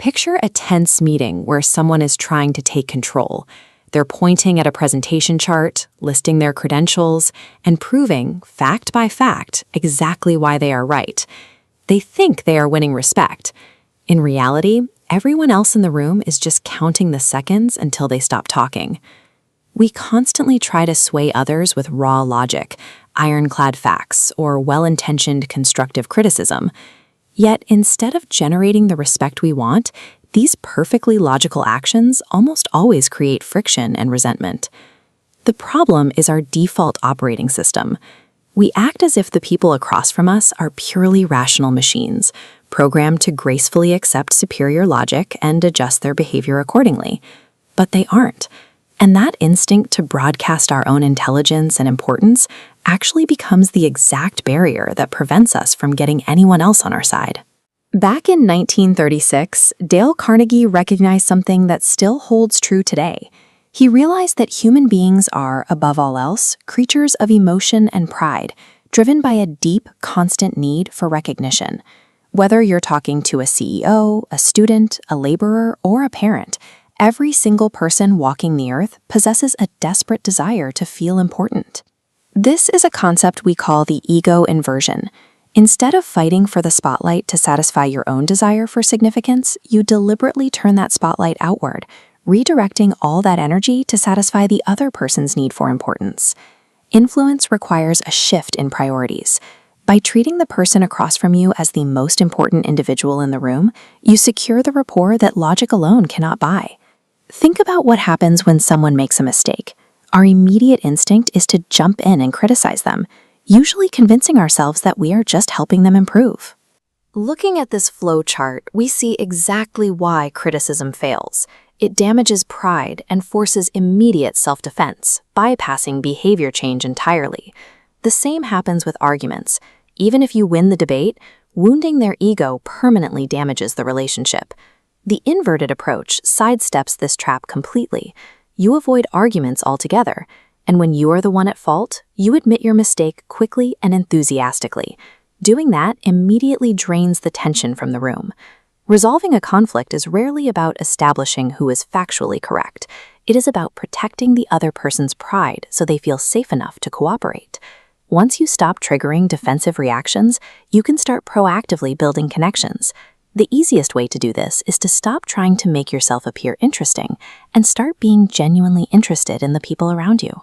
Picture a tense meeting where someone is trying to take control. They're pointing at a presentation chart, listing their credentials, and proving, fact by fact, exactly why they are right. They think they are winning respect. In reality, everyone else in the room is just counting the seconds until they stop talking. We constantly try to sway others with raw logic, ironclad facts, or well-intentioned constructive criticism. Yet, instead of generating the respect we want, these perfectly logical actions almost always create friction and resentment. The problem is our default operating system. We act as if the people across from us are purely rational machines, programmed to gracefully accept superior logic and adjust their behavior accordingly. But they aren't. And that instinct to broadcast our own intelligence and importance actually becomes the exact barrier that prevents us from getting anyone else on our side. Back in 1936, Dale Carnegie recognized something that still holds true today. He realized that human beings are, above all else, creatures of emotion and pride, driven by a deep, constant need for recognition. Whether you're talking to a CEO, a student, a laborer, or a parent, every single person walking the earth possesses a desperate desire to feel important. This is a concept we call the ego inversion. Instead of fighting for the spotlight to satisfy your own desire for significance, you deliberately turn that spotlight outward, redirecting all that energy to satisfy the other person's need for importance. Influence requires a shift in priorities. By treating the person across from you as the most important individual in the room, you secure the rapport that logic alone cannot buy. Think about what happens when someone makes a mistake. Our immediate instinct is to jump in and criticize them, usually convincing ourselves that we are just helping them improve. Looking at this flow chart, we see exactly why criticism fails. It damages pride and forces immediate self-defense, bypassing behavior change entirely. The same happens with arguments. Even if you win the debate, wounding their ego permanently damages the relationship. The inverted approach sidesteps this trap completely. You avoid arguments altogether, and when you are the one at fault, you admit your mistake quickly and enthusiastically. Doing that immediately drains the tension from the room. Resolving a conflict is rarely about establishing who is factually correct. It is about protecting the other person's pride so they feel safe enough to cooperate. Once you stop triggering defensive reactions, you can start proactively building connections. The easiest way to do this is to stop trying to make yourself appear interesting and start being genuinely interested in the people around you.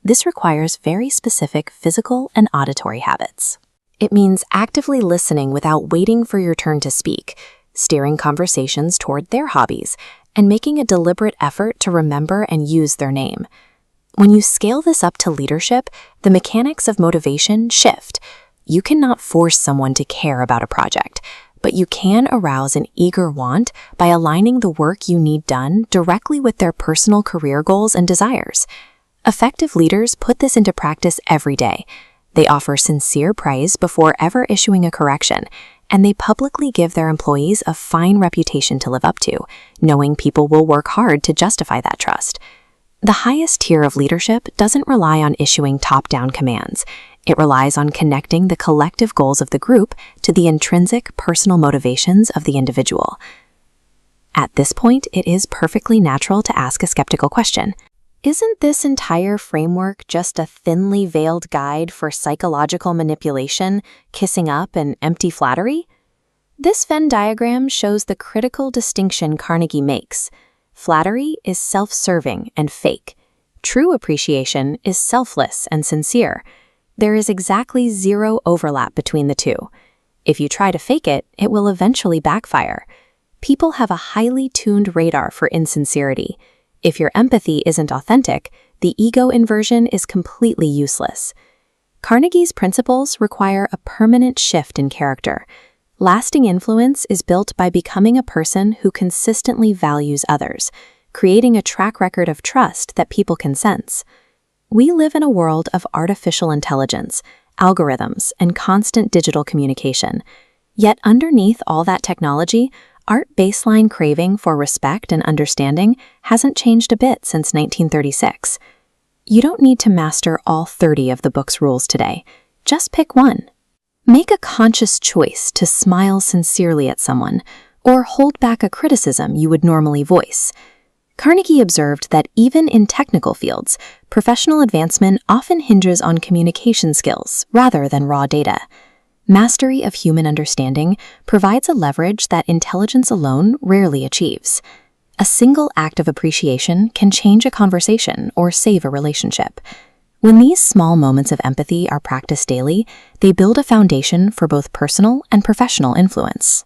This requires very specific physical and auditory habits. It means actively listening without waiting for your turn to speak, steering conversations toward their hobbies, and making a deliberate effort to remember and use their name. When you scale this up to leadership, the mechanics of motivation shift. You cannot force someone to care about a project, but you can arouse an eager want by aligning the work you need done directly with their personal career goals and desires. Effective leaders put this into practice every day. They offer sincere praise before ever issuing a correction, and they publicly give their employees a fine reputation to live up to, knowing people will work hard to justify that trust. The highest tier of leadership doesn't rely on issuing top-down commands. It relies on connecting the collective goals of the group to the intrinsic personal motivations of the individual. At this point, it is perfectly natural to ask a skeptical question. Isn't this entire framework just a thinly veiled guide for psychological manipulation, kissing up, and empty flattery? This Venn diagram shows the critical distinction Carnegie makes. Flattery is self-serving and fake. True appreciation is selfless and sincere. There is exactly zero overlap between the two. If you try to fake it, it will eventually backfire. People have a highly tuned radar for insincerity. If your empathy isn't authentic, the ego inversion is completely useless. Carnegie's principles require a permanent shift in character. Lasting influence is built by becoming a person who consistently values others, creating a track record of trust that people can sense. We live in a world of artificial intelligence, algorithms, and constant digital communication. Yet underneath all that technology, our baseline craving for respect and understanding hasn't changed a bit since 1936. You don't need to master all 30 of the book's rules today. Just pick one. Make a conscious choice to smile sincerely at someone, or hold back a criticism you would normally voice. Carnegie observed that even in technical fields, professional advancement often hinges on communication skills rather than raw data. Mastery of human understanding provides a leverage that intelligence alone rarely achieves. A single act of appreciation can change a conversation or save a relationship. When these small moments of empathy are practiced daily, they build a foundation for both personal and professional influence.